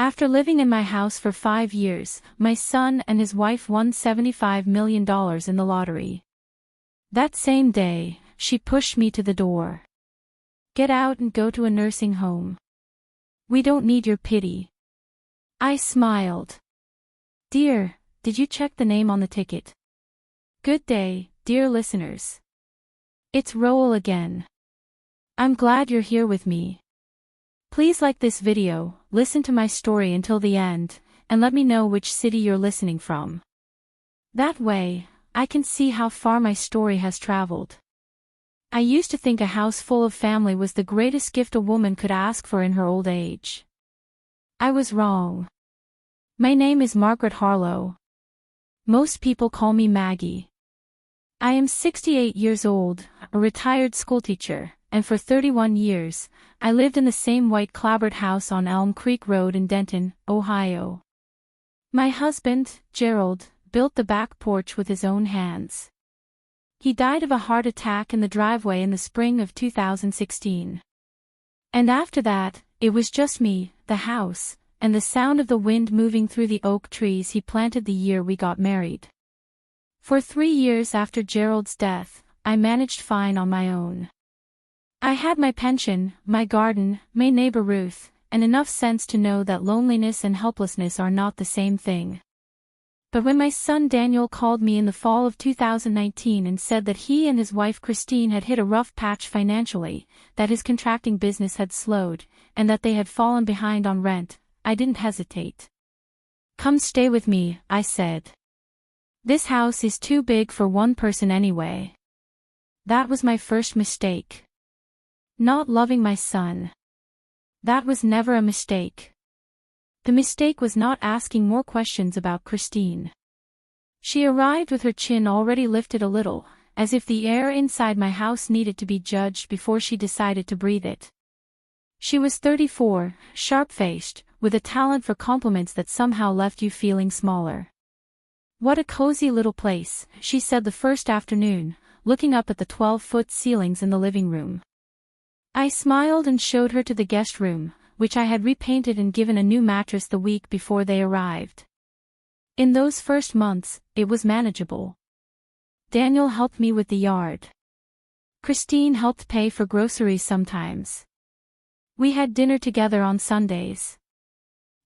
After living in my house for 5 years, my son and his wife won $75 million in the lottery. That same day, she pushed me to the door. Get out and go to a nursing home. We don't need your pity. I smiled. Dear, did you check the name on the ticket? Good day, dear listeners. It's Roel again. I'm glad you're here with me. Please like this video, listen to my story until the end, and let me know which city you're listening from. That way, I can see how far my story has traveled. I used to think a house full of family was the greatest gift a woman could ask for in her old age. I was wrong. My name is Margaret Harlow. Most people call me Maggie. I am 68 years old, a retired schoolteacher, and for 31 years, I lived in the same white clapboard house on Elm Creek Road in Denton, Ohio. My husband, Gerald, built the back porch with his own hands. He died of a heart attack in the driveway in the spring of 2016. And after that, it was just me, the house, and the sound of the wind moving through the oak trees he planted the year we got married. For 3 years after Gerald's death, I managed fine on my own. I had my pension, my garden, my neighbor Ruth, and enough sense to know that loneliness and helplessness are not the same thing. But when my son Daniel called me in the fall of 2019 and said that he and his wife Christine had hit a rough patch financially, that his contracting business had slowed, and that they had fallen behind on rent, I didn't hesitate. Come stay with me, I said. This house is too big for one person anyway. That was my first mistake. Not loving my son. That was never a mistake. The mistake was not asking more questions about Christine. She arrived with her chin already lifted a little, as if the air inside my house needed to be judged before she decided to breathe it. She was 34, sharp-faced, with a talent for compliments that somehow left you feeling smaller. What a cozy little place, she said the first afternoon, looking up at the 12-foot ceilings in the living room. I smiled and showed her to the guest room, which I had repainted and given a new mattress the week before they arrived. In those first months, it was manageable. Daniel helped me with the yard. Christine helped pay for groceries sometimes. We had dinner together on Sundays.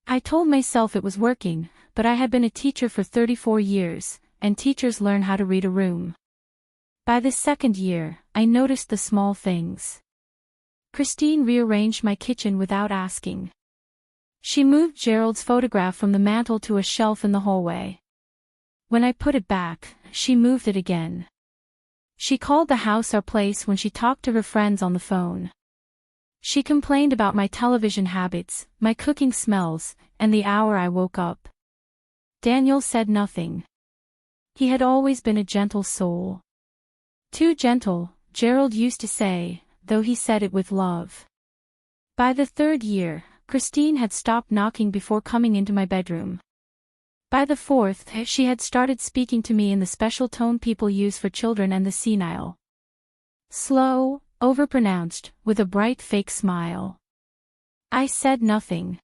I told myself it was working, but I had been a teacher for 34 years, and teachers learn how to read a room. By the second year, I noticed the small things. Christine rearranged my kitchen without asking. She moved Gerald's photograph from the mantel to a shelf in the hallway. When I put it back, she moved it again. She called the house our place when she talked to her friends on the phone. She complained about my television habits, my cooking smells, and the hour I woke up. Daniel said nothing. He had always been a gentle soul. Too gentle, Gerald used to say, though he said it with love. By the 3rd year, Christine had stopped knocking before coming into my bedroom. By the 4th, she had started speaking to me in the special tone people use for children and the senile. Slow, overpronounced, with a bright fake smile. I said nothing.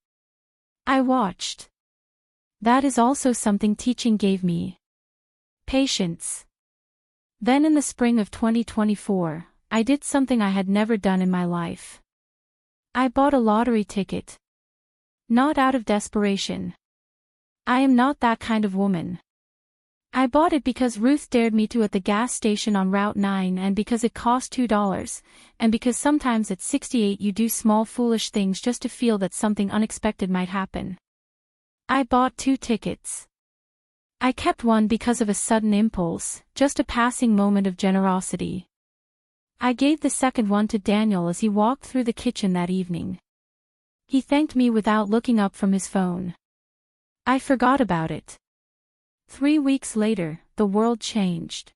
I watched. That is also something teaching gave me. Patience. Then in the spring of 2024, I did something I had never done in my life. I bought a lottery ticket. Not out of desperation. I am not that kind of woman. I bought it because Ruth dared me to at the gas station on Route 9 and because it cost $2, and because sometimes at 68 you do small foolish things just to feel that something unexpected might happen. I bought 2 tickets. I kept one because of a sudden impulse, just a passing moment of generosity. I gave the second one to Daniel as he walked through the kitchen that evening. He thanked me without looking up from his phone. I forgot about it. 3 weeks later, the world changed.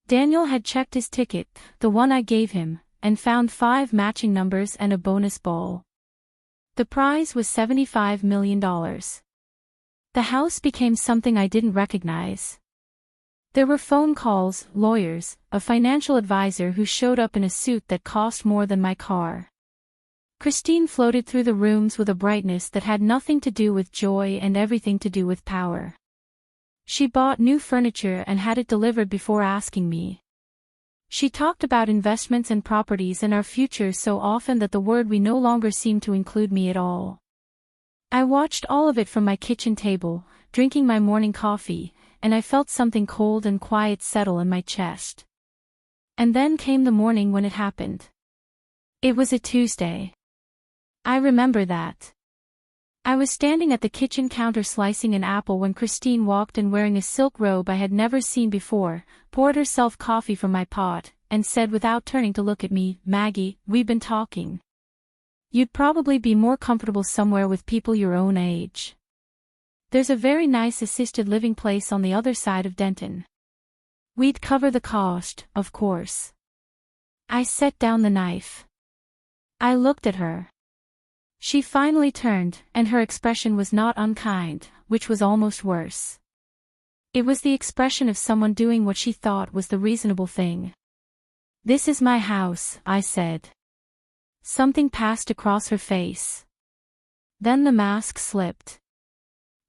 Daniel had checked his ticket, the one I gave him, and found 5 matching numbers and a bonus ball. The prize was $75 million. The house became something I didn't recognize. There were phone calls, lawyers, a financial advisor who showed up in a suit that cost more than my car. Christine floated through the rooms with a brightness that had nothing to do with joy and everything to do with power. She bought new furniture and had it delivered before asking me. She talked about investments and properties and our future so often that the word "we" no longer seemed to include me at all. I watched all of it from my kitchen table, drinking my morning coffee, and I felt something cold and quiet settle in my chest. And then came the morning when it happened. It was a Tuesday. I remember that. I was standing at the kitchen counter slicing an apple when Christine walked in wearing a silk robe I had never seen before, poured herself coffee from my pot, and said without turning to look at me, "Maggie, we've been talking. You'd probably be more comfortable somewhere with people your own age. There's a very nice assisted living place on the other side of Denton. We'd cover the cost, of course." I set down the knife. I looked at her. She finally turned, and her expression was not unkind, which was almost worse. It was the expression of someone doing what she thought was the reasonable thing. "This is my house," I said. Something passed across her face. Then the mask slipped.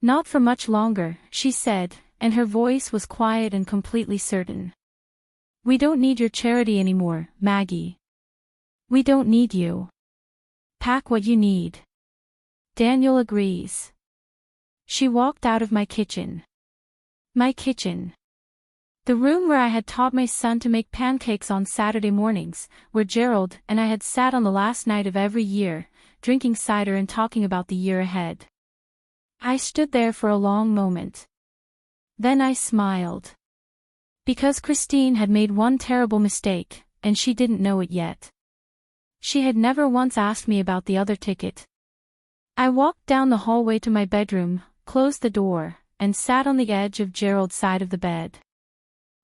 "Not for much longer," she said, and her voice was quiet and completely certain. "We don't need your charity anymore, Maggie. We don't need you. Pack what you need. Daniel agrees." She walked out of my kitchen. My kitchen. The room where I had taught my son to make pancakes on Saturday mornings, where Gerald and I had sat on the last night of every year, drinking cider and talking about the year ahead. I stood there for a long moment. Then I smiled. Because Christine had made one terrible mistake, and she didn't know it yet. She had never once asked me about the other ticket. I walked down the hallway to my bedroom, closed the door, and sat on the edge of Gerald's side of the bed.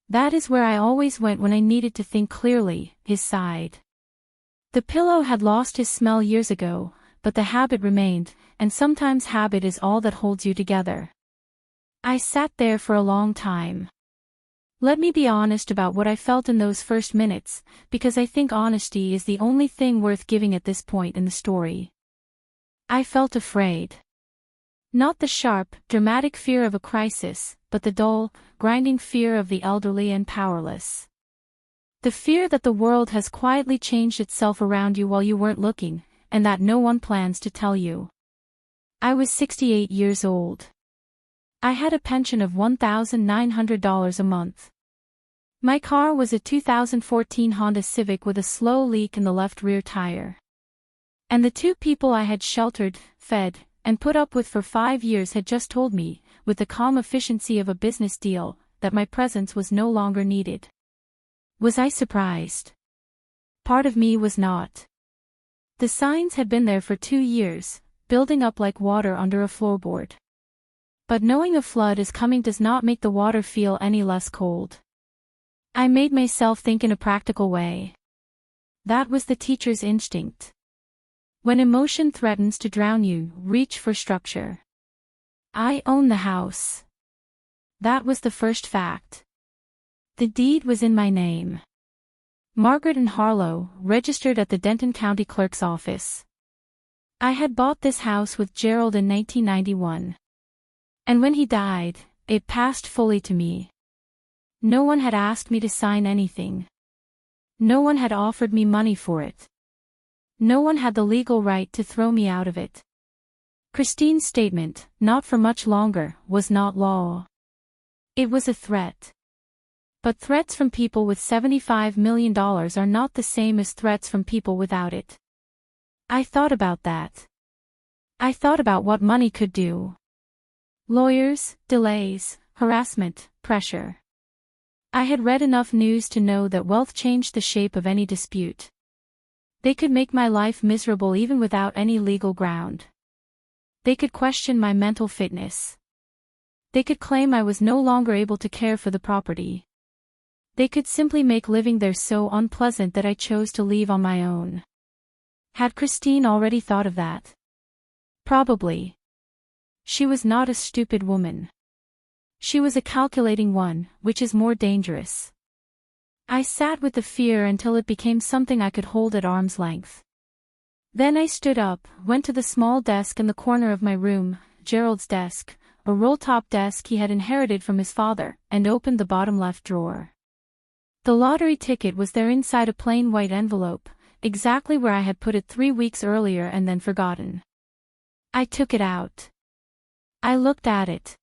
That is where I always went when I needed to think clearly, his side. The pillow had lost his smell years ago, but the habit remained, and sometimes habit is all that holds you together. I sat there for a long time. Let me be honest about what I felt in those first minutes, because I think honesty is the only thing worth giving at this point in the story. I felt afraid. Not the sharp, dramatic fear of a crisis, but the dull, grinding fear of the elderly and powerless. The fear that the world has quietly changed itself around you while you weren't looking, and that no one plans to tell you. I was 68 years old. I had a pension of $1,900 a month. My car was a 2014 Honda Civic with a slow leak in the left rear tire. And the two people I had sheltered, fed, and put up with for 5 years had just told me, with the calm efficiency of a business deal, that my presence was no longer needed. Was I surprised? Part of me was not. The signs had been there for 2 years, building up like water under a floorboard. But knowing a flood is coming does not make the water feel any less cold. I made myself think in a practical way. That was the teacher's instinct. When emotion threatens to drown you, reach for structure. I own the house. That was the first fact. The deed was in my name. Margaret and Harlow, registered at the Denton County Clerk's office. I had bought this house with Gerald in 1991. And when he died, it passed fully to me. No one had asked me to sign anything. No one had offered me money for it. No one had the legal right to throw me out of it. Christine's statement, "not for much longer," was not law. It was a threat. But threats from people with $75 million are not the same as threats from people without it. I thought about that. I thought about what money could do. Lawyers, delays, harassment, pressure. I had read enough news to know that wealth changed the shape of any dispute. They could make my life miserable even without any legal ground. They could question my mental fitness. They could claim I was no longer able to care for the property. They could simply make living there so unpleasant that I chose to leave on my own. Had Christine already thought of that? Probably. She was not a stupid woman. She was a calculating one, which is more dangerous. I sat with the fear until it became something I could hold at arm's length. Then I stood up, went to the small desk in the corner of my room, Gerald's desk, a roll-top desk he had inherited from his father, and opened the bottom left drawer. The lottery ticket was there inside a plain white envelope, exactly where I had put it 3 weeks earlier and then forgotten. I took it out. I looked at it.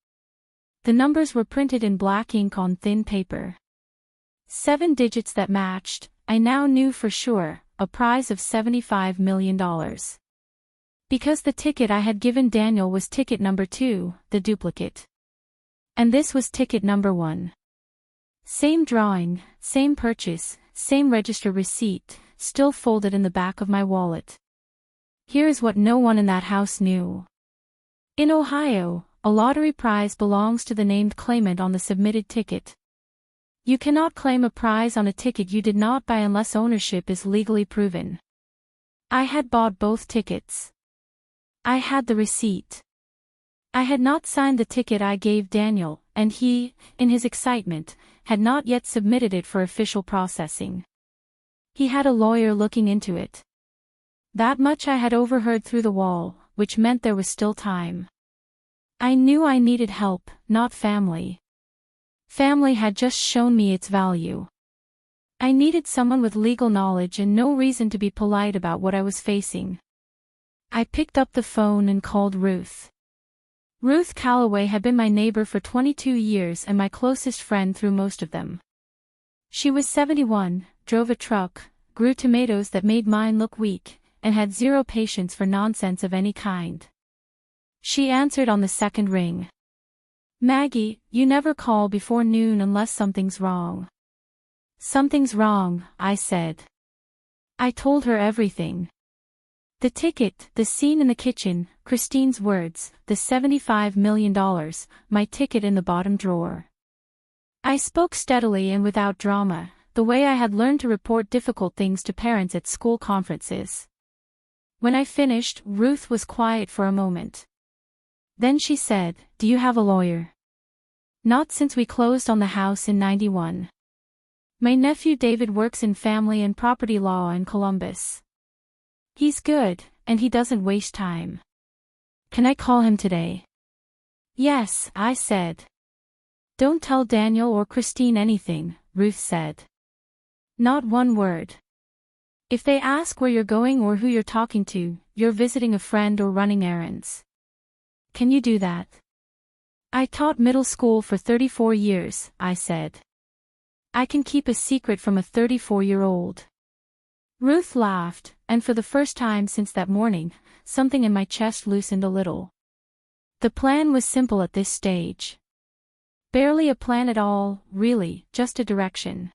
The numbers were printed in black ink on thin paper. 7 digits that matched, I now knew for sure, a prize of $75 million. Because the ticket I had given Daniel was ticket number 2, the duplicate. And this was ticket number 1. Same drawing, same purchase, same register receipt, still folded in the back of my wallet. Here is what no one in that house knew. In Ohio, a lottery prize belongs to the named claimant on the submitted ticket. You cannot claim a prize on a ticket you did not buy unless ownership is legally proven. I had bought both tickets. I had the receipt. I had not signed the ticket I gave Daniel, and he, in his excitement, had not yet submitted it for official processing. He had a lawyer looking into it. That much I had overheard through the wall, which meant there was still time. I knew I needed help, not family. Family had just shown me its value. I needed someone with legal knowledge and no reason to be polite about what I was facing. I picked up the phone and called Ruth. Ruth Calloway had been my neighbor for 22 years and my closest friend through most of them. She was 71, drove a truck, grew tomatoes that made mine look weak, and had zero patience for nonsense of any kind. She answered on the second ring. "Maggie, you never call before noon unless something's wrong." "Something's wrong," I said. I told her everything. The ticket, the scene in the kitchen, Christine's words, the $75 million, my ticket in the bottom drawer. I spoke steadily and without drama, the way I had learned to report difficult things to parents at school conferences. When I finished, Ruth was quiet for a moment. Then she said, "Do you have a lawyer?" "Not since we closed on the house in '91. My nephew David works in family and property law in Columbus. He's good, and he doesn't waste time. Can I call him today?" "Yes," I said. "Don't tell Daniel or Christine anything," Ruth said. "Not one word. If they ask where you're going or who you're talking to, you're visiting a friend or running errands. Can you do that?" "I taught middle school for 34 years, I said. "I can keep a secret from a 34-year-old. Ruth laughed, and for the first time since that morning, something in my chest loosened a little. The plan was simple at this stage. Barely a plan at all, really, just a direction.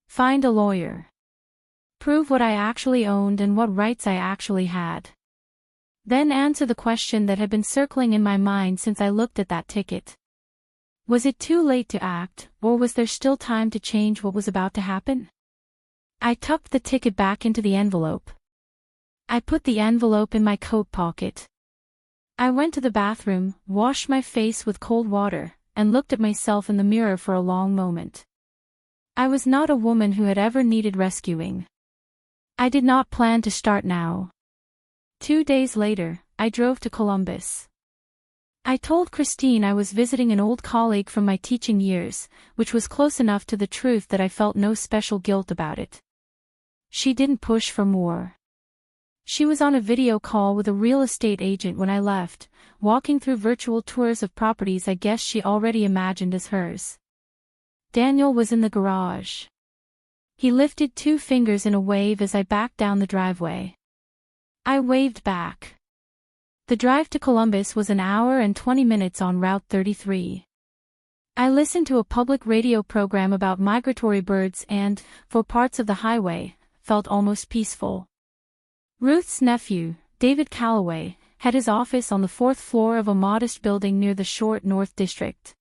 Find a lawyer. Prove what I actually owned and what rights I actually had. Then answer the question that had been circling in my mind since I looked at that ticket. Was it too late to act, or was there still time to change what was about to happen? I tucked the ticket back into the envelope. I put the envelope in my coat pocket. I went to the bathroom, washed my face with cold water, and looked at myself in the mirror for a long moment. I was not a woman who had ever needed rescuing. I did not plan to start now. 2 days later, I drove to Columbus. I told Christine I was visiting an old colleague from my teaching years, which was close enough to the truth that I felt no special guilt about it. She didn't push for more. She was on a video call with a real estate agent when I left, walking through virtual tours of properties I guess she already imagined as hers. Daniel was in the garage. He lifted 2 fingers in a wave as I backed down the driveway. I waved back. The drive to Columbus was an hour and 20 minutes on Route 33. I listened to a public radio program about migratory birds and, for parts of the highway, felt almost peaceful. Ruth's nephew, David Calloway, had his office on the 4th floor of a modest building near the Short North District.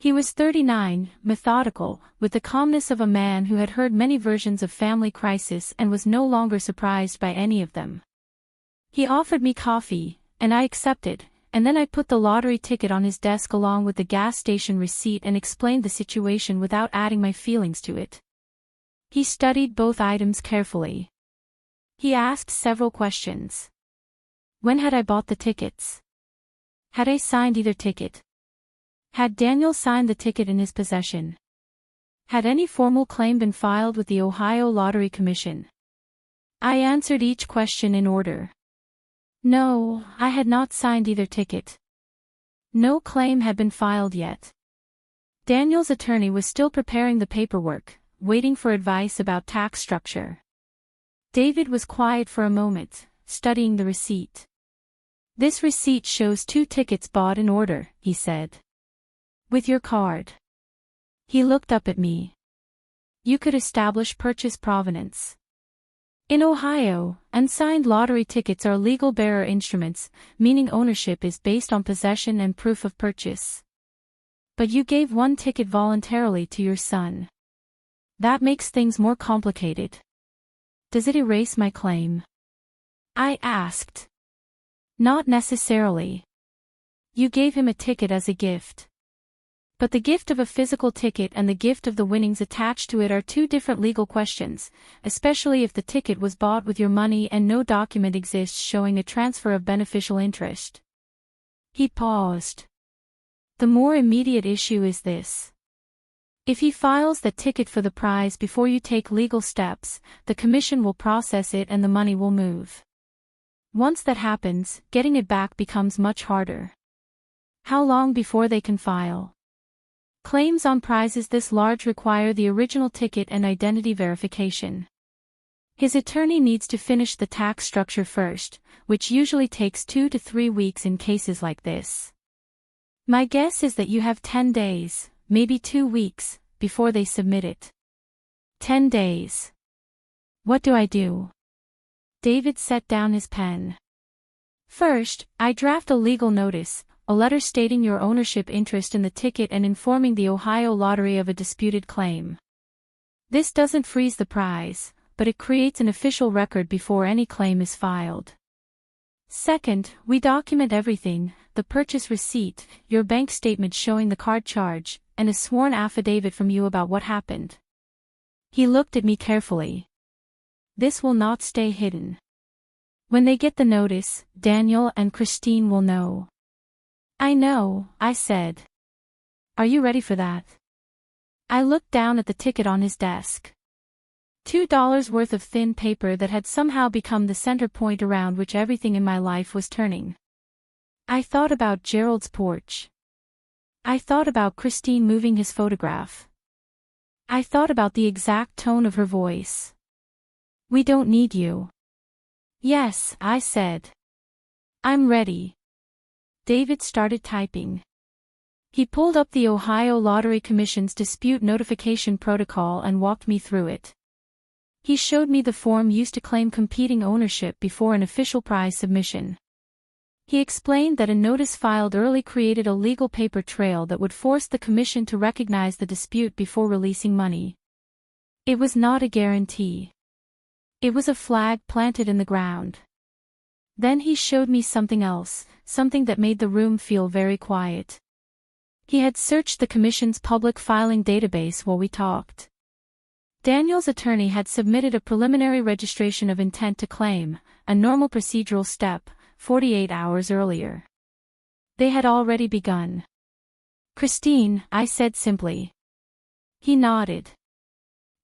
He was 39, methodical, with the calmness of a man who had heard many versions of family crisis and was no longer surprised by any of them. He offered me coffee, and I accepted, and then I put the lottery ticket on his desk along with the gas station receipt and explained the situation without adding my feelings to it. He studied both items carefully. He asked several questions. When had I bought the tickets? Had I signed either ticket? Had Daniel signed the ticket in his possession? Had any formal claim been filed with the Ohio Lottery Commission? I answered each question in order. No, I had not signed either ticket. No claim had been filed yet. Daniel's attorney was still preparing the paperwork, waiting for advice about tax structure. David was quiet for a moment, studying the receipt. This receipt shows 2 tickets bought in order, he said. With your card. He looked up at me. You could establish purchase provenance. In Ohio, unsigned lottery tickets are legal bearer instruments, meaning ownership is based on possession and proof of purchase. But you gave 1 ticket voluntarily to your son. That makes things more complicated. Does it erase my claim? I asked. Not necessarily. You gave him a ticket as a gift. But the gift of a physical ticket and the gift of the winnings attached to it are 2 different legal questions, especially if the ticket was bought with your money and no document exists showing a transfer of beneficial interest. He paused. The more immediate issue is this. If he files that ticket for the prize before you take legal steps, the commission will process it and the money will move. Once that happens, getting it back becomes much harder. How long before they can file? Claims on prizes this large require the original ticket and identity verification. His attorney needs to finish the tax structure first, which usually takes 2 to 3 weeks in cases like this. My guess is that you have 10 days, maybe 2 weeks, before they submit it. 10 days. What do I do? David set down his pen. First, I draft a legal notice, a letter stating your ownership interest in the ticket and informing the Ohio Lottery of a disputed claim. This doesn't freeze the prize, but it creates an official record before any claim is filed. Second, we document everything, the purchase receipt, your bank statement showing the card charge, and a sworn affidavit from you about what happened. He looked at me carefully. This will not stay hidden. When they get the notice, Daniel and Christine will know. I know, I said. Are you ready for that? I looked down at the ticket on his desk. $2 worth of thin paper that had somehow become the center point around which everything in my life was turning. I thought about Gerald's porch. I thought about Christine moving his photograph. I thought about the exact tone of her voice. We don't need you. Yes, I said. I'm ready. David started typing. He pulled up the Ohio Lottery Commission's dispute notification protocol and walked me through it. He showed me the form used to claim competing ownership before an official prize submission. He explained that a notice filed early created a legal paper trail that would force the commission to recognize the dispute before releasing money. It was not a guarantee. It was a flag planted in the ground. Then he showed me something else, something that made the room feel very quiet. He had searched the commission's public filing database while we talked. Daniel's attorney had submitted a preliminary registration of intent to claim, a normal procedural step, 48 hours earlier. They had already begun. Christine, I said simply. He nodded.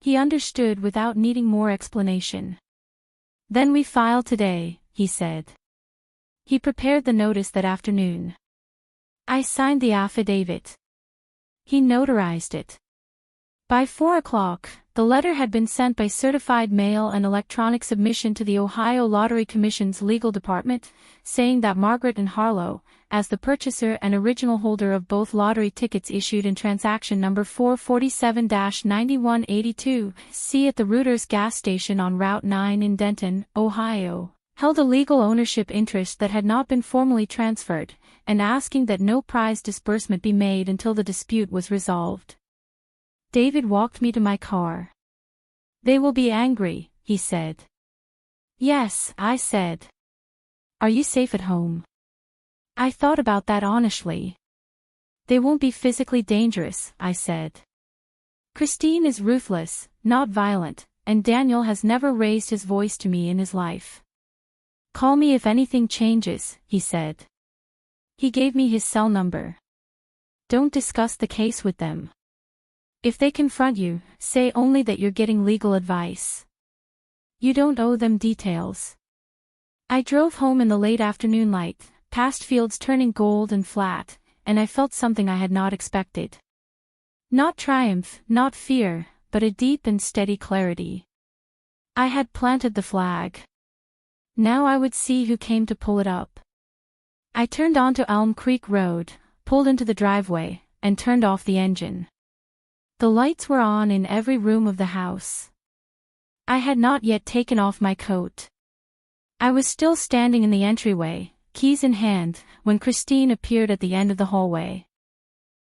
He understood without needing more explanation. Then we file today, he said. He prepared the notice that afternoon. I signed the affidavit. He notarized it. By 4 o'clock, the letter had been sent by certified mail and electronic submission to the Ohio Lottery Commission's legal department, saying that Margaret and Harlow, as the purchaser and original holder of both lottery tickets issued in transaction number 447-9182, C at the Reuters gas station on Route 9 in Denton, Ohio, held a legal ownership interest that had not been formally transferred, and asking that no prize disbursement be made until the dispute was resolved. David walked me to my car. They will be angry, he said. Yes, I said. Are you safe at home? I thought about that honestly. They won't be physically dangerous, I said. Christine is ruthless, not violent, and Daniel has never raised his voice to me in his life. Call me if anything changes, he said. He gave me his cell number. Don't discuss the case with them. If they confront you, say only that you're getting legal advice. You don't owe them details. I drove home in the late afternoon light, past fields turning gold and flat, and I felt something I had not expected. Not triumph, not fear, but a deep and steady clarity. I had planted the flag. Now I would see who came to pull it up. I turned onto Elm Creek Road, pulled into the driveway, and turned off the engine. The lights were on in every room of the house. I had not yet taken off my coat. I was still standing in the entryway, keys in hand, when Christine appeared at the end of the hallway.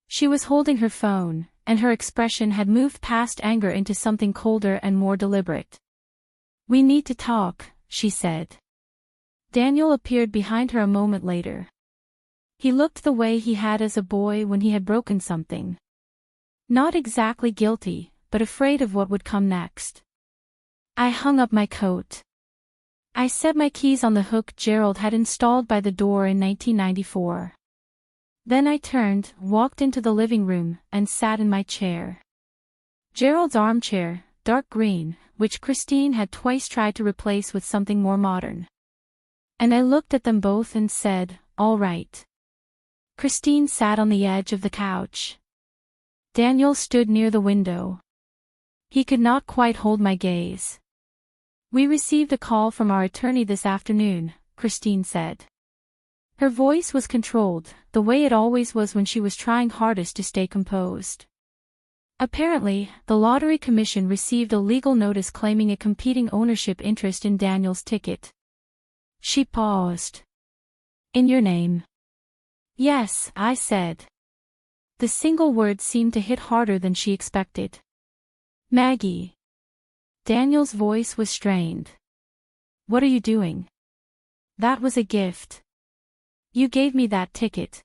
She was holding her phone, and her expression had moved past anger into something colder and more deliberate. We need to talk, she said. Daniel appeared behind her a moment later. He looked the way he had as a boy when he had broken something. Not exactly guilty, but afraid of what would come next. I hung up my coat. I set my keys on the hook Gerald had installed by the door in 1994. Then I turned, walked into the living room, and sat in my chair. Gerald's armchair, dark green, which Christine had twice tried to replace with something more modern. And I looked at them both and said, all right. Christine sat on the edge of the couch. Daniel stood near the window. He could not quite hold my gaze. We received a call from our attorney this afternoon, Christine said. Her voice was controlled, the way it always was when she was trying hardest to stay composed. Apparently, the Lottery Commission received a legal notice claiming a competing ownership interest in Daniel's ticket. She paused. In your name? Yes, I said. The single word seemed to hit harder than she expected. Maggie. Daniel's voice was strained. What are you doing? That was a gift. You gave me that ticket.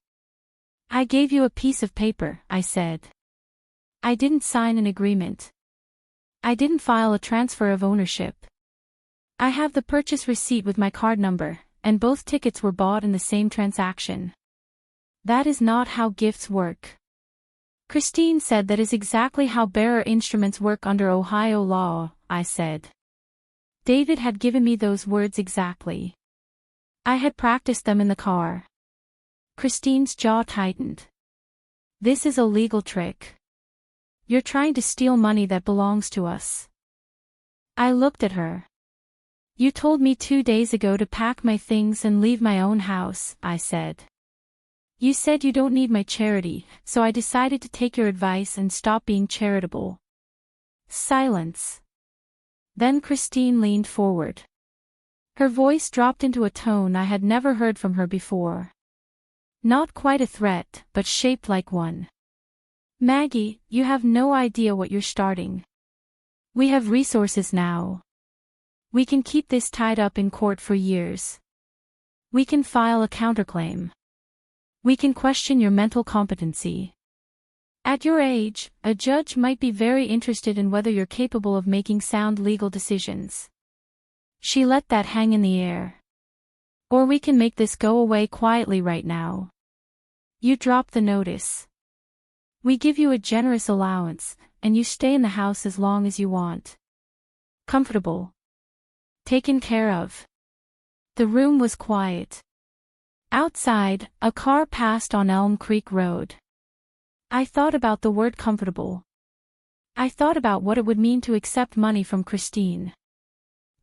I gave you a piece of paper, I said. I didn't sign an agreement. I didn't file a transfer of ownership. I have the purchase receipt with my card number, and both tickets were bought in the same transaction. That is not how gifts work. Christine said that is exactly how bearer instruments work under Ohio law, I said. David had given me those words exactly. I had practiced them in the car. Christine's jaw tightened. This is a legal trick. You're trying to steal money that belongs to us. I looked at her. You told me 2 days ago to pack my things and leave my own house, I said. You said you don't need my charity, so I decided to take your advice and stop being charitable. Silence. Then Christine leaned forward. Her voice dropped into a tone I had never heard from her before. Not quite a threat, but shaped like one. Maggie, you have no idea what you're starting. We have resources now. We can keep this tied up in court for years. We can file a counterclaim. We can question your mental competency. At your age, a judge might be very interested in whether you're capable of making sound legal decisions. She let that hang in the air. Or we can make this go away quietly right now. You drop the notice. We give you a generous allowance, and you stay in the house as long as you want. Comfortable. Taken care of. The room was quiet. Outside, a car passed on Elm Creek Road. I thought about the word comfortable. I thought about what it would mean to accept money from Christine.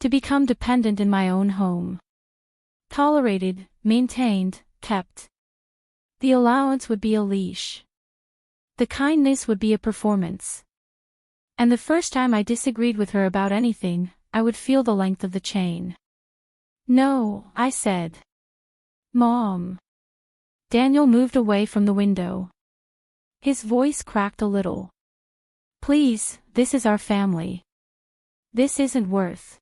To become dependent in my own home. Tolerated, maintained, kept. The allowance would be a leash. The kindness would be a performance. And the first time I disagreed with her about anything, I would feel the length of the chain. No, I said. Mom. Daniel moved away from the window. His voice cracked a little. Please, this is our family. This isn't worth.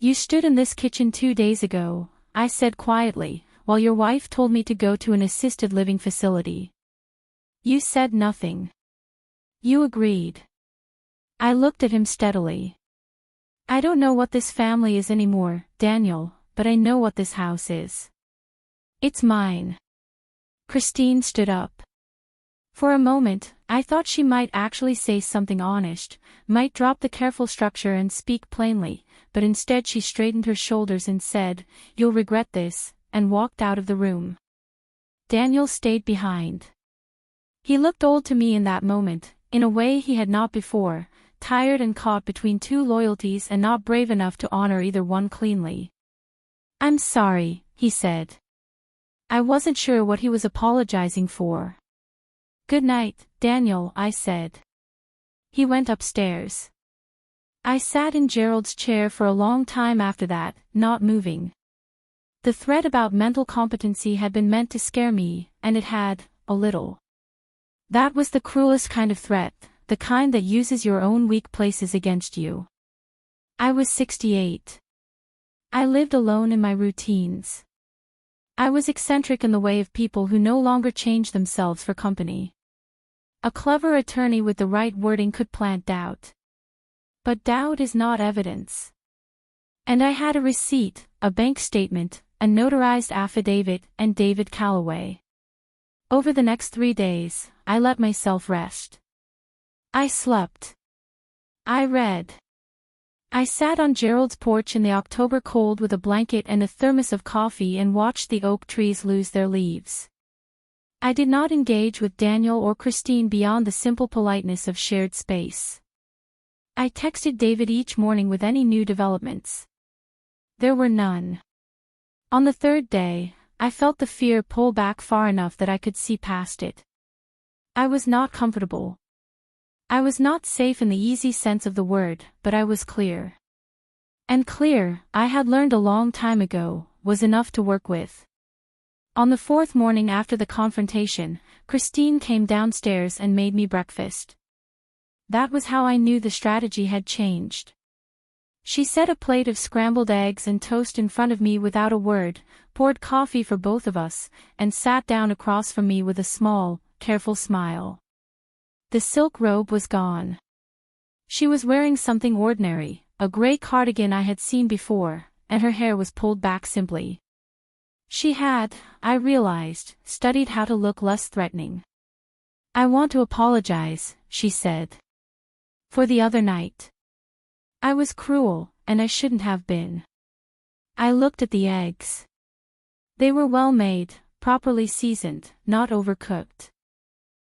You stood in this kitchen 2 days ago, I said quietly, while your wife told me to go to an assisted living facility. You said nothing. You agreed. I looked at him steadily. I don't know what this family is anymore, Daniel, but I know what this house is. It's mine. Christine stood up. For a moment, I thought she might actually say something honest, might drop the careful structure and speak plainly, but instead she straightened her shoulders and said, "You'll regret this," and walked out of the room. Daniel stayed behind. He looked old to me in that moment, in a way he had not before, tired and caught between two loyalties and not brave enough to honor either one cleanly. "I'm sorry," he said. I wasn't sure what he was apologizing for. "Good night, Daniel," I said. He went upstairs. I sat in Gerald's chair for a long time after that, not moving. The threat about mental competency had been meant to scare me, and it had, a little. That was the cruelest kind of threat, the kind that uses your own weak places against you. I was 68. I lived alone in my routines. I was eccentric in the way of people who no longer change themselves for company. A clever attorney with the right wording could plant doubt. But doubt is not evidence. And I had a receipt, a bank statement, a notarized affidavit, and David Calloway. Over the next 3 days, I let myself rest. I slept. I read. I sat on Gerald's porch in the October cold with a blanket and a thermos of coffee and watched the oak trees lose their leaves. I did not engage with Daniel or Christine beyond the simple politeness of shared space. I texted David each morning with any new developments. There were none. On the third day, I felt the fear pull back far enough that I could see past it. I was not comfortable. I was not safe in the easy sense of the word, but I was clear. And clear, I had learned a long time ago, was enough to work with. On the fourth morning after the confrontation, Christine came downstairs and made me breakfast. That was how I knew the strategy had changed. She set a plate of scrambled eggs and toast in front of me without a word, poured coffee for both of us, and sat down across from me with a small, careful smile. The silk robe was gone. She was wearing something ordinary, a gray cardigan I had seen before, and her hair was pulled back simply. She had, I realized, studied how to look less threatening. "I want to apologize," she said. "For the other night. I was cruel, and I shouldn't have been." I looked at the eggs. They were well made, properly seasoned, not overcooked.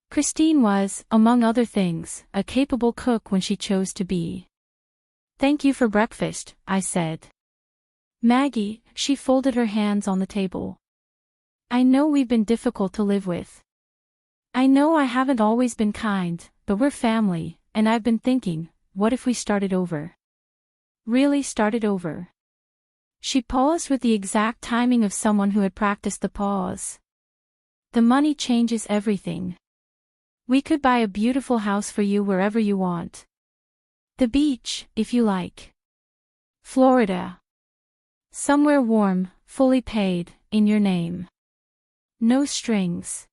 Christine was, among other things, a capable cook when she chose to be. "Thank you for breakfast," I said. "Maggie," she folded her hands on the table. "I know we've been difficult to live with. I know I haven't always been kind, but we're family, and I've been thinking, what if we started over? Really started over?" She paused with the exact timing of someone who had practiced the pause. "The money changes everything. We could buy a beautiful house for you wherever you want. The beach, if you like. Florida. Somewhere warm, fully paid, in your name. No strings."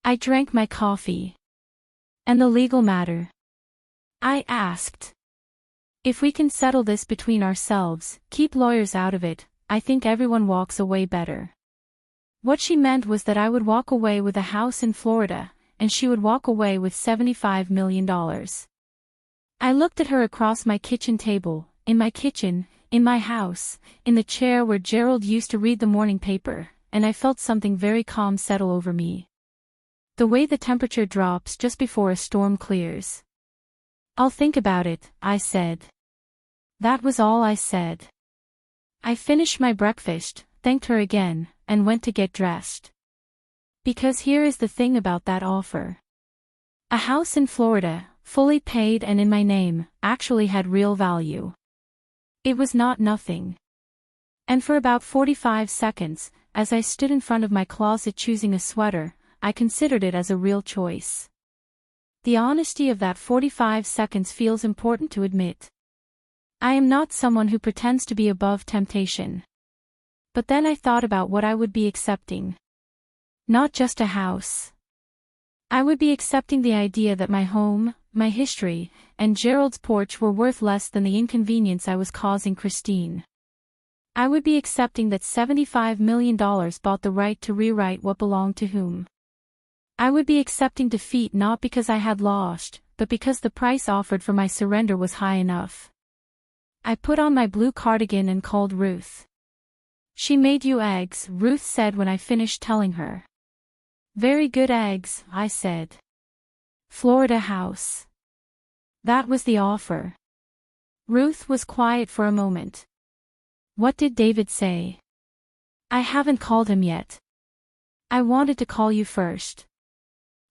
I drank my coffee. "And the legal matter?" I asked. "If we can settle this between ourselves, keep lawyers out of it, I think everyone walks away better." What she meant was that I would walk away with a house in Florida, and she would walk away with $75 million. I looked at her across my kitchen table, in my kitchen, in my house, in the chair where Gerald used to read the morning paper, and I felt something very calm settle over me. The way the temperature drops just before a storm clears. "I'll think about it," I said. That was all I said. I finished my breakfast, thanked her again, and went to get dressed. Because here is the thing about that offer. A house in Florida, fully paid and in my name, actually had real value. It was not nothing. And for about 45 seconds, as I stood in front of my closet choosing a sweater, I considered it as a real choice. The honesty of that 45 seconds feels important to admit. I am not someone who pretends to be above temptation. But then I thought about what I would be accepting. Not just a house. I would be accepting the idea that my home, my history, and Gerald's porch were worth less than the inconvenience I was causing Christine. I would be accepting that $75 million bought the right to rewrite what belonged to whom. I would be accepting defeat not because I had lost, but because the price offered for my surrender was high enough. I put on my blue cardigan and called Ruth. She made you eggs, Ruth said when I finished telling her. Very good eggs, I said. Florida house. That was the offer. Ruth was quiet for a moment. What did David say? I haven't called him yet. I wanted to call you first.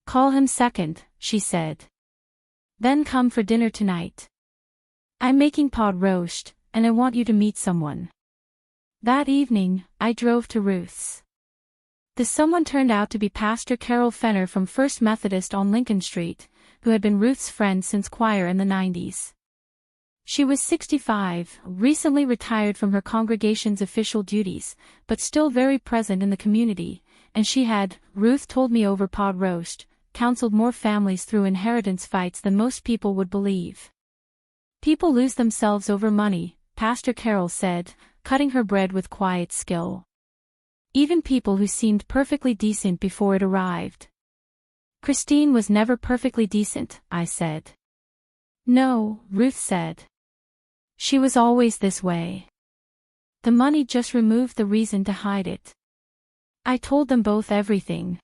Call him second, she said. Then come for dinner tonight. I'm making pot roast, and I want you to meet someone. That evening, I drove to Ruth's. The someone turned out to be Pastor Carol Fenner from First Methodist on Lincoln Street, who had been Ruth's friend since choir in the 90s. She was 65, recently retired from her congregation's official duties, but still very present in the community, and she had, Ruth told me over pot roast, counseled more families through inheritance fights than most people would believe. People lose themselves over money, Pastor Carol said, cutting her bread with quiet skill. Even people who seemed perfectly decent before it arrived. Christine was never perfectly decent, I said. No, Ruth said. She was always this way. The money just removed the reason to hide it. I told them both everything.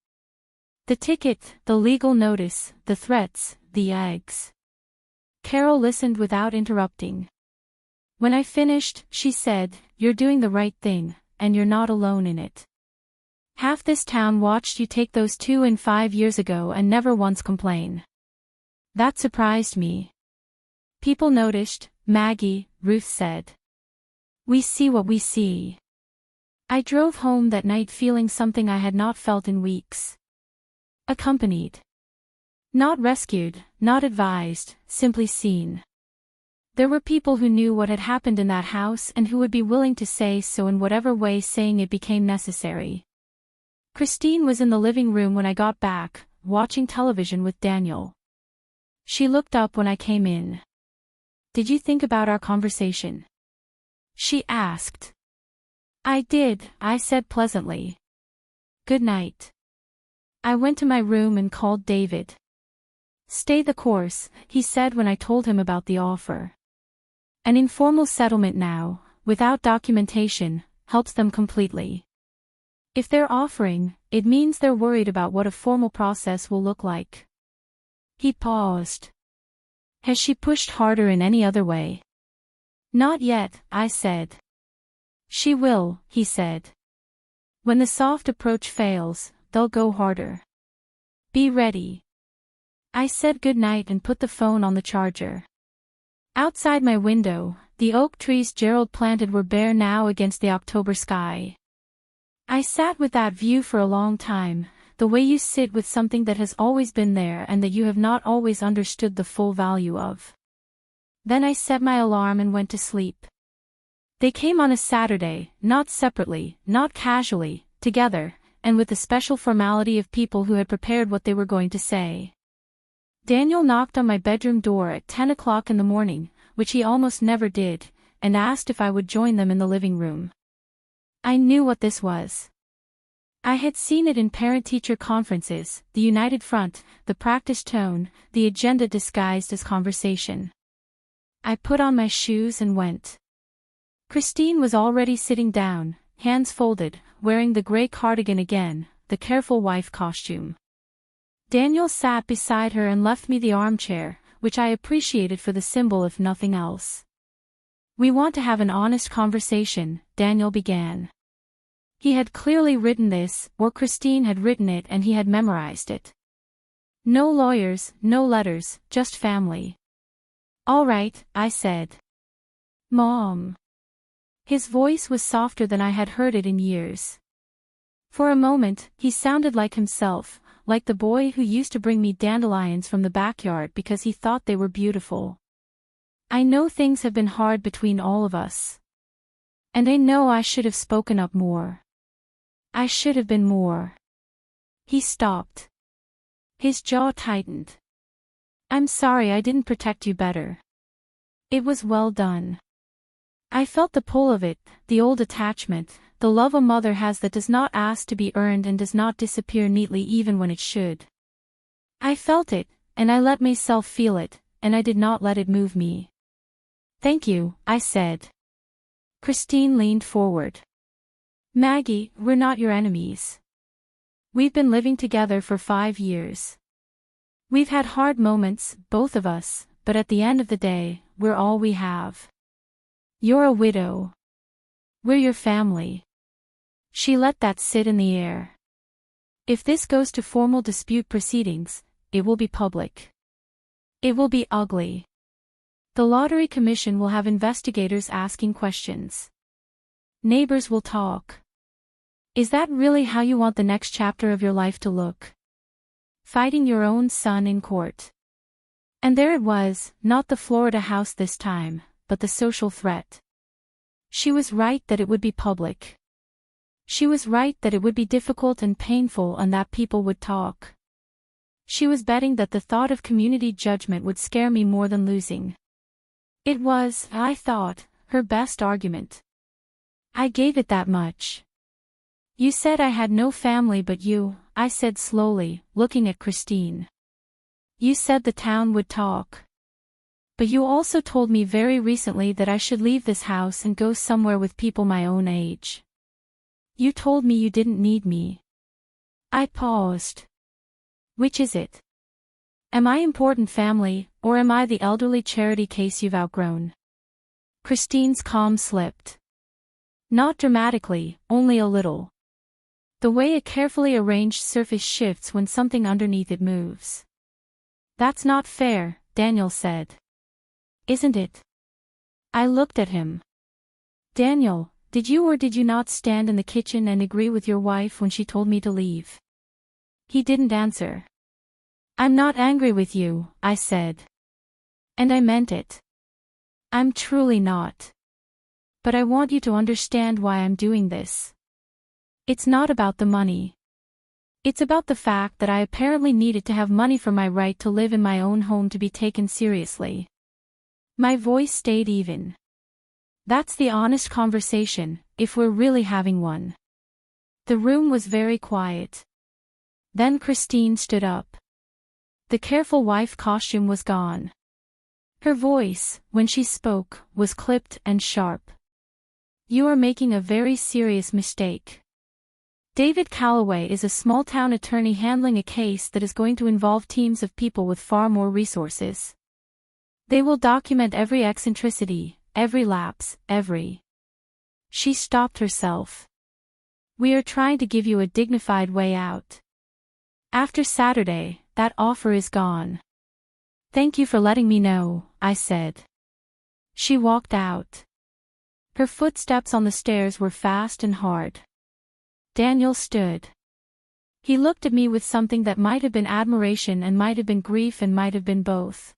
The ticket, the legal notice, the threats, the eggs. Carol listened without interrupting. When I finished, she said, "You're doing the right thing, and you're not alone in it. Half this town watched you take those 2 and 5 years ago and never once complain." That surprised me. People noticed, Maggie, Ruth said. We see what we see. I drove home that night feeling something I had not felt in weeks. Accompanied. Not rescued, not advised, simply seen. There were people who knew what had happened in that house and who would be willing to say so in whatever way saying it became necessary. Christine was in the living room when I got back, watching television with Daniel. She looked up when I came in. "Did you think about our conversation?" she asked. "I did," I said pleasantly. "Good night." I went to my room and called David. "Stay the course," he said when I told him about the offer. An informal settlement now, without documentation, helps them completely. If they're offering, it means they're worried about what a formal process will look like. He paused. "Has she pushed harder in any other way?" "Not yet," I said. "She will," he said. "When the soft approach fails, they'll go harder. Be ready." I said goodnight and put the phone on the charger. Outside my window, the oak trees Gerald planted were bare now against the October sky. I sat with that view for a long time, the way you sit with something that has always been there and that you have not always understood the full value of. Then I set my alarm and went to sleep. They came on a Saturday, not separately, not casually, together, and with the special formality of people who had prepared what they were going to say. Daniel knocked on my bedroom door at 10 o'clock in the morning, which he almost never did, and asked if I would join them in the living room. I knew what this was. I had seen it in parent-teacher conferences, the united front, the practiced tone, the agenda disguised as conversation. I put on my shoes and went. Christine was already sitting down, hands folded, wearing the gray cardigan again, the careful wife costume. Daniel sat beside her and left me the armchair, which I appreciated for the symbol if nothing else. "We want to have an honest conversation," Daniel began. He had clearly written this, or Christine had written it and he had memorized it. "No lawyers, no letters, just family." "All right," I said. "Mom." His voice was softer than I had heard it in years. For a moment, he sounded like himself, like the boy who used to bring me dandelions from the backyard because he thought they were beautiful. "I know things have been hard between all of us. And I know I should have spoken up more. I should have been more." He stopped. His jaw tightened. I'm sorry I didn't protect you better. It was well done. I felt the pull of it, the old attachment, the love a mother has that does not ask to be earned and does not disappear neatly even when it should. I felt it, and I let myself feel it, and I did not let it move me. Thank you, I said. Christine leaned forward. Maggie, we're not your enemies. We've been living together for 5 years. We've had hard moments, both of us, but at the end of the day, we're all we have. You're a widow. We're your family. She let that sit in the air. If this goes to formal dispute proceedings, it will be public. It will be ugly. The Lottery Commission will have investigators asking questions. Neighbors will talk. Is that really how you want the next chapter of your life to look? Fighting your own son in court. And there it was, not the Florida house this time, but the social threat. She was right that it would be public. She was right that it would be difficult and painful and that people would talk. She was betting that the thought of community judgment would scare me more than losing. It was, I thought, her best argument. I gave it that much. You said I had no family but you, I said slowly, looking at Christine. You said the town would talk. But you also told me very recently that I should leave this house and go somewhere with people my own age. You told me you didn't need me. I paused. Which is it? Am I important family, or am I the elderly charity case you've outgrown? Christine's calm slipped. Not dramatically, only a little. The way a carefully arranged surface shifts when something underneath it moves. That's not fair, Daniel said. Isn't it? I looked at him. Daniel, did you or did you not stand in the kitchen and agree with your wife when she told me to leave? He didn't answer. I'm not angry with you, I said. And I meant it. I'm truly not. But I want you to understand why I'm doing this. It's not about the money. It's about the fact that I apparently needed to have money for my right to live in my own home to be taken seriously. My voice stayed even. That's the honest conversation, if we're really having one. The room was very quiet. Then Christine stood up. The careful wife costume was gone. Her voice, when she spoke, was clipped and sharp. You are making a very serious mistake. David Calloway is a small-town attorney handling a case that is going to involve teams of people with far more resources. They will document every eccentricity, every lapse, every... She stopped herself. We are trying to give you a dignified way out. After Saturday, that offer is gone. Thank you for letting me know, I said. She walked out. Her footsteps on the stairs were fast and hard. Daniel stood. He looked at me with something that might have been admiration and might have been grief and might have been both.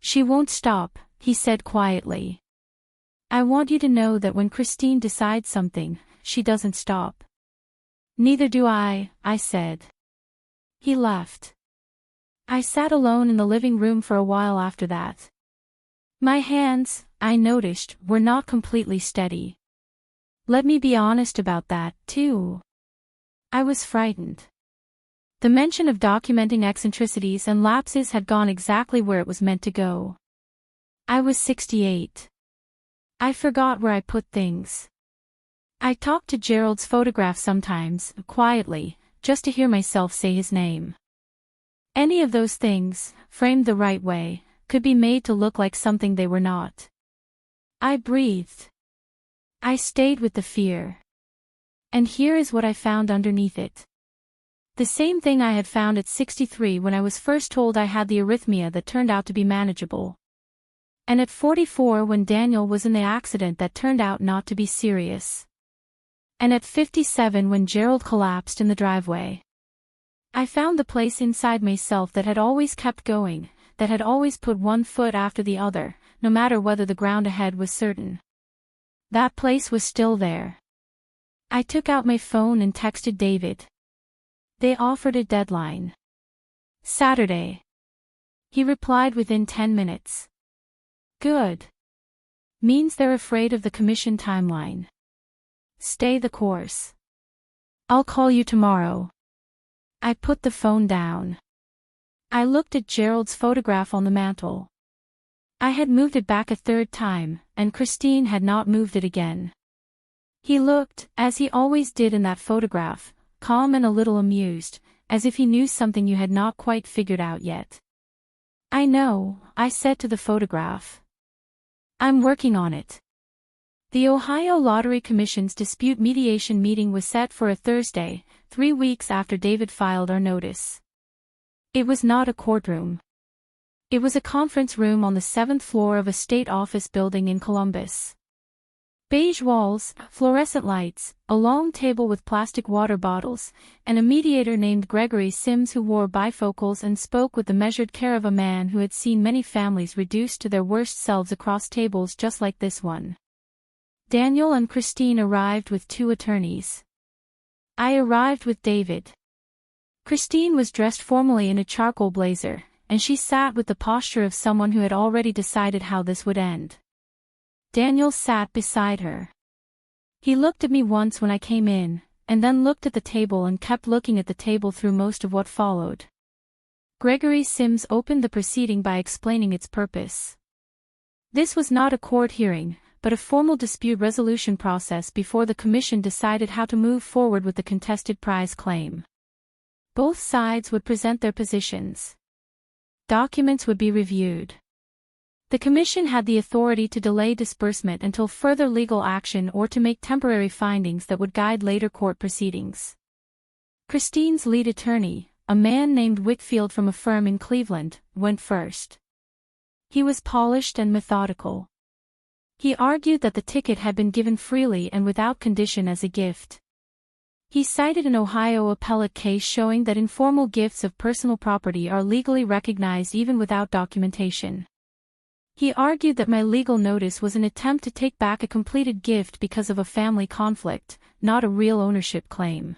She won't stop, he said quietly. I want you to know that when Christine decides something, she doesn't stop. Neither do I said. He left. I sat alone in the living room for a while after that. My hands, I noticed, were not completely steady. Let me be honest about that, too. I was frightened. The mention of documenting eccentricities and lapses had gone exactly where it was meant to go. I was 68. I forgot where I put things. I talked to Gerald's photograph sometimes, quietly, just to hear myself say his name. Any of those things, framed the right way, could be made to look like something they were not. I breathed. I stayed with the fear. And here is what I found underneath it. The same thing I had found at 63 when I was first told I had the arrhythmia that turned out to be manageable. And at 44 when Daniel was in the accident that turned out not to be serious. And at 57 when Gerald collapsed in the driveway. I found the place inside myself that had always kept going, that had always put one foot after the other, no matter whether the ground ahead was certain. That place was still there. I took out my phone and texted David. They offered a deadline. Saturday. He replied within 10 minutes. Good. Means they're afraid of the commission timeline. Stay the course. I'll call you tomorrow. I put the phone down. I looked at Gerald's photograph on the mantel. I had moved it back a third time, and Christine had not moved it again. He looked, as he always did in that photograph, calm and a little amused, as if he knew something you had not quite figured out yet. I know, I said to the photograph. I'm working on it. The Ohio Lottery Commission's dispute mediation meeting was set for a Thursday, 3 weeks after David filed our notice. It was not a courtroom. It was a conference room on the 7th floor of a state office building in Columbus. Beige walls, fluorescent lights, a long table with plastic water bottles, and a mediator named Gregory Sims who wore bifocals and spoke with the measured care of a man who had seen many families reduced to their worst selves across tables just like this one. Daniel and Christine arrived with 2 attorneys. I arrived with David. Christine was dressed formally in a charcoal blazer, and she sat with the posture of someone who had already decided how this would end. Daniel sat beside her. He looked at me once when I came in, and then looked at the table and kept looking at the table through most of what followed. Gregory Sims opened the proceeding by explaining its purpose. This was not a court hearing, but a formal dispute resolution process before the commission decided how to move forward with the contested prize claim. Both sides would present their positions. Documents would be reviewed. The commission had the authority to delay disbursement until further legal action or to make temporary findings that would guide later court proceedings. Christine's lead attorney, a man named Whitfield from a firm in Cleveland, went first. He was polished and methodical. He argued that the ticket had been given freely and without condition as a gift. He cited an Ohio appellate case showing that informal gifts of personal property are legally recognized even without documentation. He argued that my legal notice was an attempt to take back a completed gift because of a family conflict, not a real ownership claim.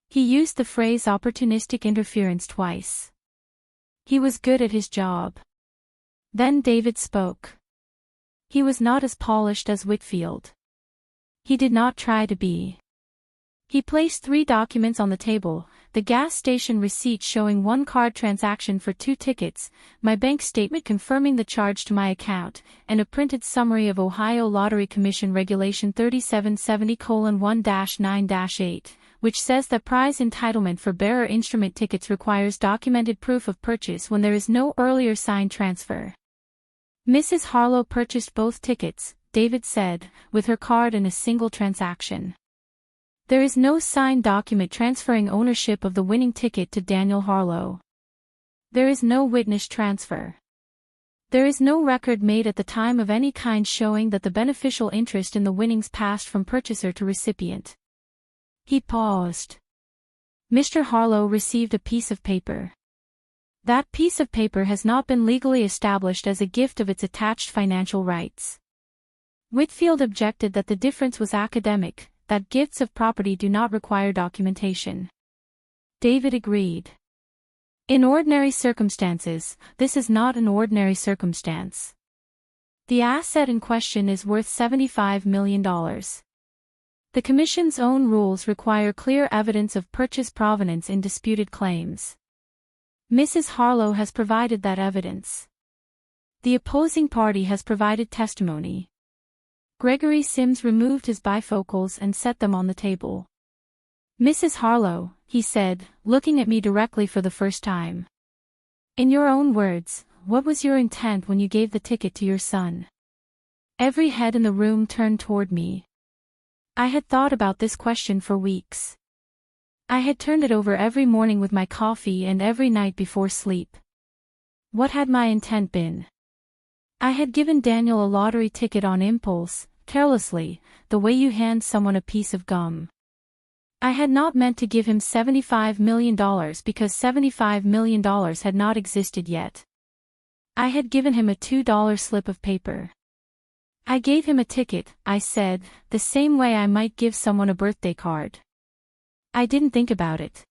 He used the phrase opportunistic interference twice. He was good at his job. Then David spoke. He was not as polished as Whitfield. He did not try to be. He placed 3 documents on the table, the gas station receipt showing 1 card transaction for 2 tickets, my bank statement confirming the charge to my account, and a printed summary of Ohio Lottery Commission Regulation 3770:1-9-8, which says that prize entitlement for bearer instrument tickets requires documented proof of purchase when there is no earlier signed transfer. Mrs. Harlow purchased both tickets, David said, with her card in a single transaction. There is no signed document transferring ownership of the winning ticket to Daniel Harlow. There is no witness transfer. There is no record made at the time of any kind showing that the beneficial interest in the winnings passed from purchaser to recipient. He paused. Mr. Harlow received a piece of paper. That piece of paper has not been legally established as a gift of its attached financial rights. Whitfield objected that the difference was academic, that gifts of property do not require documentation. David agreed. In ordinary circumstances, this is not an ordinary circumstance. The asset in question is worth $75 million. The Commission's own rules require clear evidence of purchase provenance in disputed claims. Mrs. Harlow has provided that evidence. The opposing party has provided testimony. Gregory Sims removed his bifocals and set them on the table. Mrs. Harlow, he said, looking at me directly for the first time. In your own words, what was your intent when you gave the ticket to your son? Every head in the room turned toward me. I had thought about this question for weeks. I had turned it over every morning with my coffee and every night before sleep. What had my intent been? I had given Daniel a lottery ticket on impulse, carelessly, the way you hand someone a piece of gum. I had not meant to give him $75 million because $75 million had not existed yet. I had given him a $2 slip of paper. I gave him a ticket, I said, the same way I might give someone a birthday card. I didn't think about it.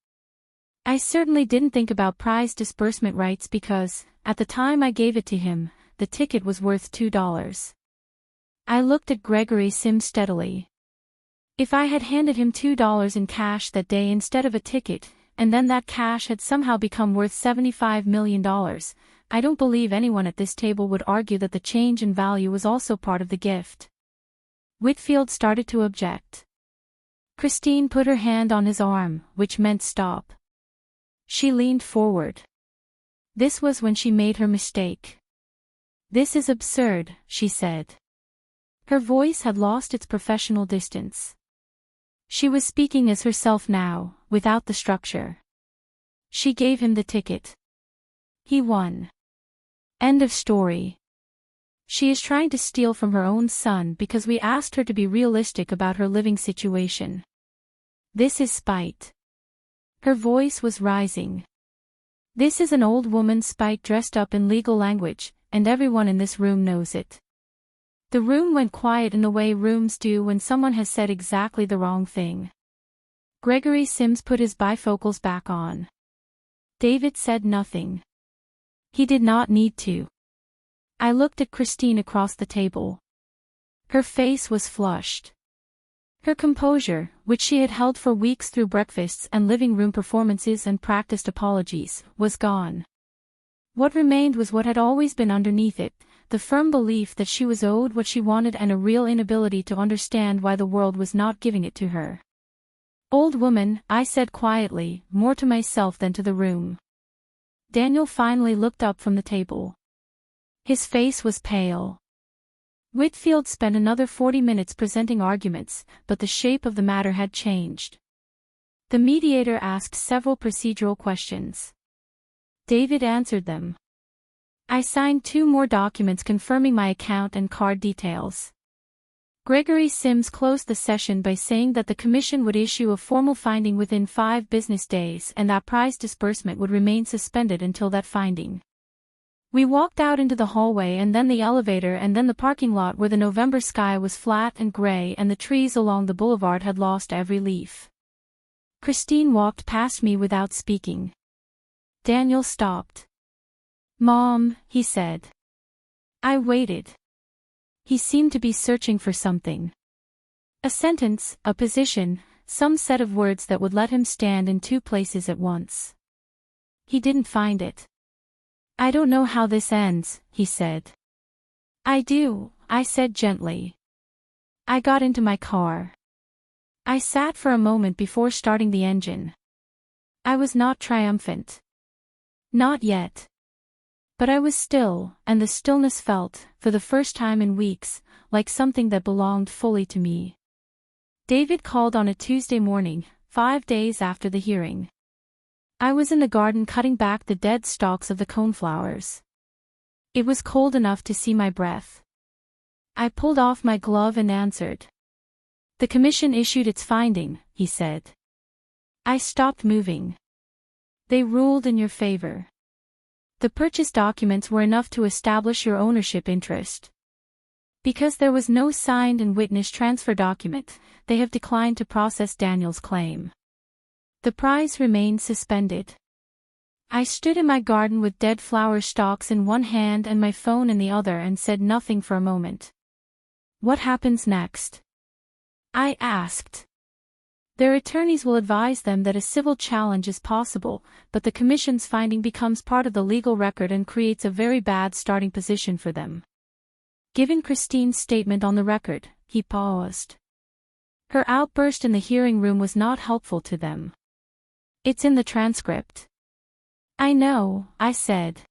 I certainly didn't think about prize disbursement rights because, at the time I gave it to him, the ticket was worth $2. I looked at Gregory Sims steadily. If I had handed him $2 in cash that day instead of a ticket, and then that cash had somehow become worth $75 million, I don't believe anyone at this table would argue that the change in value was also part of the gift. Whitfield started to object. Christine put her hand on his arm, which meant stop. She leaned forward. This was when she made her mistake. "This is absurd," she said. Her voice had lost its professional distance. She was speaking as herself now, without the structure. She gave him the ticket. He won. End of story. She is trying to steal from her own son because we asked her to be realistic about her living situation. This is spite. Her voice was rising. This is an old woman's spite dressed up in legal language, and everyone in this room knows it. The room went quiet in the way rooms do when someone has said exactly the wrong thing. Gregory Sims put his bifocals back on. David said nothing. He did not need to. I looked at Christine across the table. Her face was flushed. Her composure, which she had held for weeks through breakfasts and living room performances and practiced apologies, was gone. What remained was what had always been underneath it, the firm belief that she was owed what she wanted and a real inability to understand why the world was not giving it to her. "Old woman," I said quietly, more to myself than to the room. Daniel finally looked up from the table. His face was pale. Whitfield spent another 40 minutes presenting arguments, but the shape of the matter had changed. The mediator asked several procedural questions. David answered them. I signed 2 more documents confirming my account and card details. Gregory Sims closed the session by saying that the commission would issue a formal finding within 5 business days and that prize disbursement would remain suspended until that finding. We walked out into the hallway and then the elevator and then the parking lot where the November sky was flat and gray and the trees along the boulevard had lost every leaf. Christine walked past me without speaking. Daniel stopped. "Mom," he said. I waited. He seemed to be searching for something. A sentence, a position, some set of words that would let him stand in 2 places at once. He didn't find it. "I don't know how this ends," he said. "I do," I said gently. I got into my car. I sat for a moment before starting the engine. I was not triumphant. Not yet. But I was still, and the stillness felt, for the first time in weeks, like something that belonged fully to me. David called on a Tuesday morning, 5 days after the hearing. I was in the garden cutting back the dead stalks of the coneflowers. It was cold enough to see my breath. I pulled off my glove and answered. "The commission issued its finding," he said. I stopped moving. "They ruled in your favor. The purchase documents were enough to establish your ownership interest. Because there was no signed and witnessed transfer document, they have declined to process Daniel's claim. The prize remained suspended." I stood in my garden with dead flower stalks in one hand and my phone in the other and said nothing for a moment. "What happens next?" I asked. "Their attorneys will advise them that a civil challenge is possible, but the commission's finding becomes part of the legal record and creates a very bad starting position for them." Given Christine's statement on the record, he paused. Her outburst in the hearing room was not helpful to them. "It's in the transcript." "I know," I said.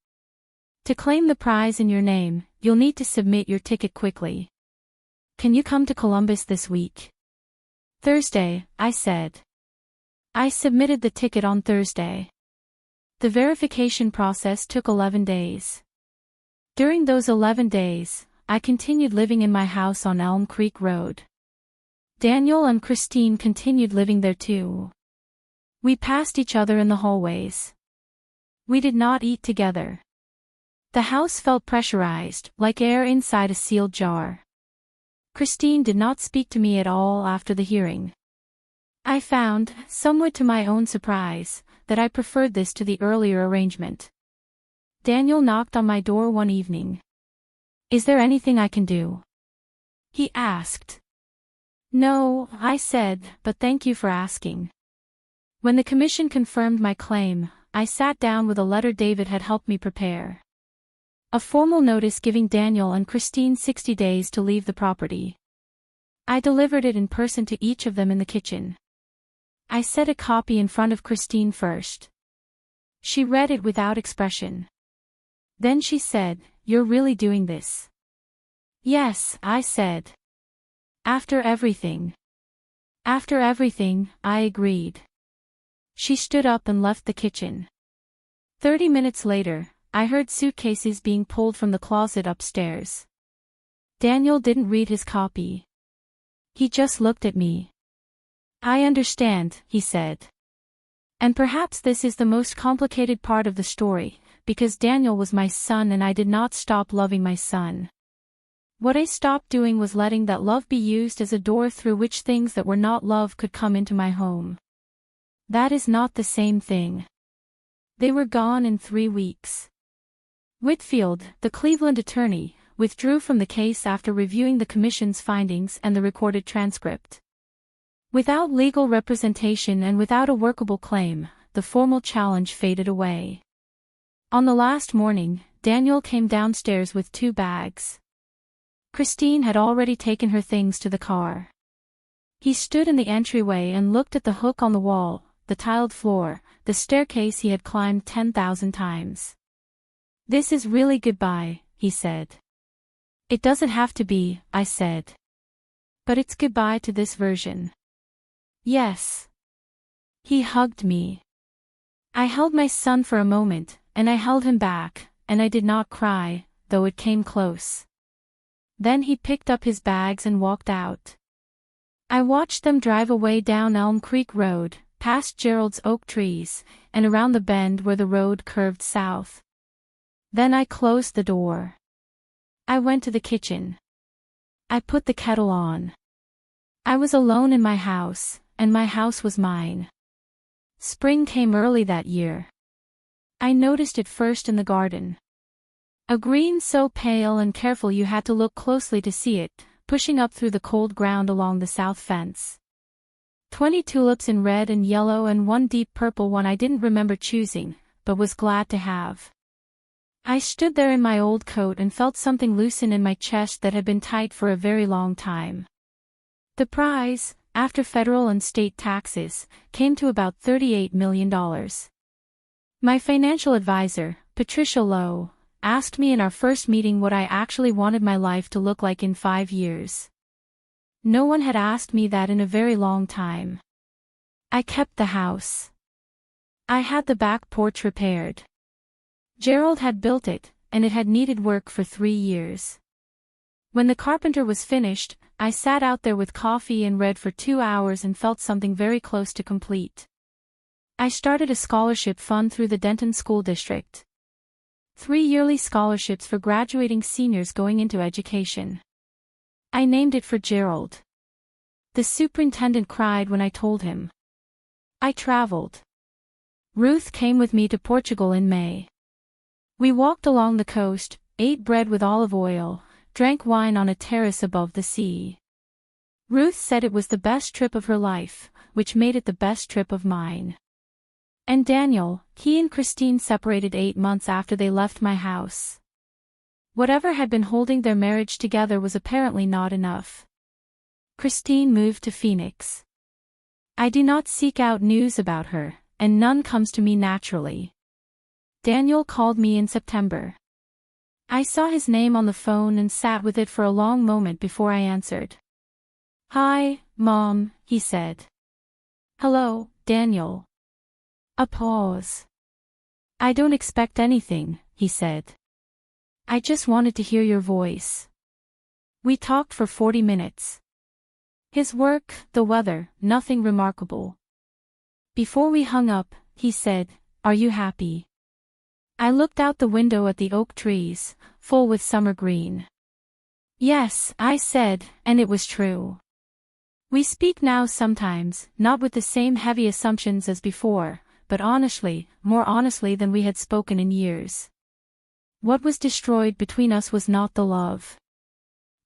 "To claim the prize in your name, you'll need to submit your ticket quickly. Can you come to Columbus this week?" "Thursday," I said. I submitted the ticket on Thursday. The verification process took 11 days. During those 11 days, I continued living in my house on Elm Creek Road. Daniel and Christine continued living there too. We passed each other in the hallways. We did not eat together. The house felt pressurized, like air inside a sealed jar. Christine did not speak to me at all after the hearing. I found, somewhat to my own surprise, that I preferred this to the earlier arrangement. Daniel knocked on my door one evening. "Is there anything I can do?" he asked. "No," I said, "but thank you for asking." When the commission confirmed my claim, I sat down with a letter David had helped me prepare. A formal notice giving Daniel and Christine 60 days to leave the property. I delivered it in person to each of them in the kitchen. I set a copy in front of Christine first. She read it without expression. Then she said, "You're really doing this?" "Yes," I said. After everything, I agreed. She stood up and left the kitchen. 30 minutes later, I heard suitcases being pulled from the closet upstairs. Daniel didn't read his copy. He just looked at me. "I understand," he said. And perhaps this is the most complicated part of the story, because Daniel was my son and I did not stop loving my son. What I stopped doing was letting that love be used as a door through which things that were not love could come into my home. That is not the same thing. They were gone in 3 weeks. Whitfield, the Cleveland attorney, withdrew from the case after reviewing the commission's findings and the recorded transcript. Without legal representation and without a workable claim, the formal challenge faded away. On the last morning, Daniel came downstairs with 2 bags. Christine had already taken her things to the car. He stood in the entryway and looked at the hook on the wall, the tiled floor, the staircase he had climbed 10,000 times. "This is really goodbye," he said. "It doesn't have to be," I said. "But it's goodbye to this version." "Yes." He hugged me. I held my son for a moment, and I held him back, and I did not cry, though it came close. Then he picked up his bags and walked out. I watched them drive away down Elm Creek Road, past Gerald's oak trees, and around the bend where the road curved south. Then I closed the door. I went to the kitchen. I put the kettle on. I was alone in my house, and my house was mine. Spring came early that year. I noticed it first in the garden. A green so pale and careful you had to look closely to see it, pushing up through the cold ground along the south fence. 20 tulips in red and yellow and 1 deep purple one I didn't remember choosing, but was glad to have. I stood there in my old coat and felt something loosen in my chest that had been tight for a very long time. The prize, after federal and state taxes, came to about $38 million. My financial advisor, Patricia Lowe, asked me in our first meeting what I actually wanted my life to look like in 5 years. No one had asked me that in a very long time. I kept the house. I had the back porch repaired. Gerald had built it, and it had needed work for 3 years. When the carpenter was finished, I sat out there with coffee and read for 2 hours and felt something very close to complete. I started a scholarship fund through the Denton School District. 3 yearly scholarships for graduating seniors going into education. I named it for Gerald. The superintendent cried when I told him. I traveled. Ruth came with me to Portugal in May. We walked along the coast, ate bread with olive oil, drank wine on a terrace above the sea. Ruth said it was the best trip of her life, which made it the best trip of mine. And Daniel, he and Christine separated 8 months after they left my house. Whatever had been holding their marriage together was apparently not enough. Christine moved to Phoenix. I do not seek out news about her, and none comes to me naturally. Daniel called me in September. I saw his name on the phone and sat with it for a long moment before I answered. "Hi, Mom," he said. "Hello, Daniel." A pause. "I don't expect anything," he said. "I just wanted to hear your voice." We talked for 40 minutes. His work, the weather, nothing remarkable. Before we hung up, he said, "Are you happy?" I looked out the window at the oak trees, full with summer green. "Yes," I said, and it was true. We speak now sometimes, not with the same heavy assumptions as before, but honestly, more honestly than we had spoken in years. What was destroyed between us was not the love.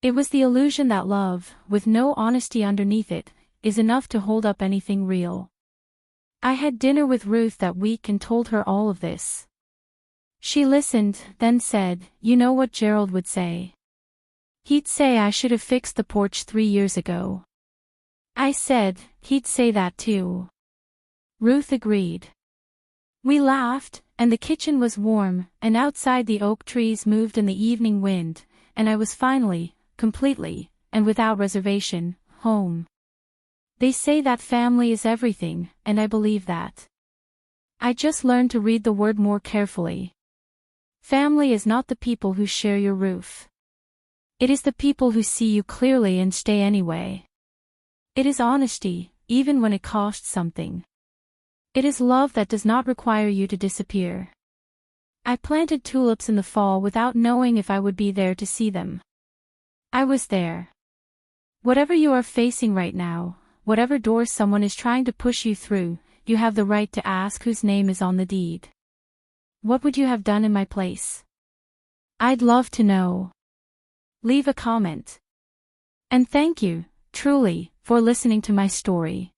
It was the illusion that love, with no honesty underneath it, is enough to hold up anything real. I had dinner with Ruth that week and told her all of this. She listened, then said, "You know what Gerald would say? He'd say I should have fixed the porch 3 years ago." I said, "He'd say that too." Ruth agreed. We laughed, and the kitchen was warm, and outside the oak trees moved in the evening wind, and I was finally, completely, and without reservation, home. They say that family is everything, and I believe that. I just learned to read the word more carefully. Family is not the people who share your roof. It is the people who see you clearly and stay anyway. It is honesty, even when it costs something. It is love that does not require you to disappear. I planted tulips in the fall without knowing if I would be there to see them. I was there. Whatever you are facing right now, whatever door someone is trying to push you through, you have the right to ask whose name is on the deed. What would you have done in my place? I'd love to know. Leave a comment. And thank you, truly, for listening to my story.